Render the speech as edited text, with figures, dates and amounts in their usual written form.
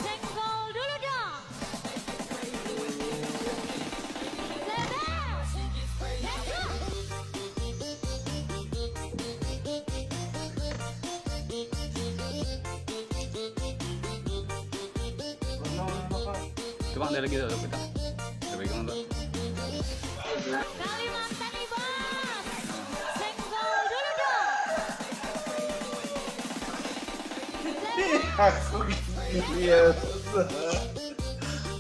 Senggol dulu dong. Bebas. Let's go. Coba ada lagi tuh kita. Kita pegang tuh. Kalimantan nih bos. Senggol dulu dong. Aku gitu. Iya.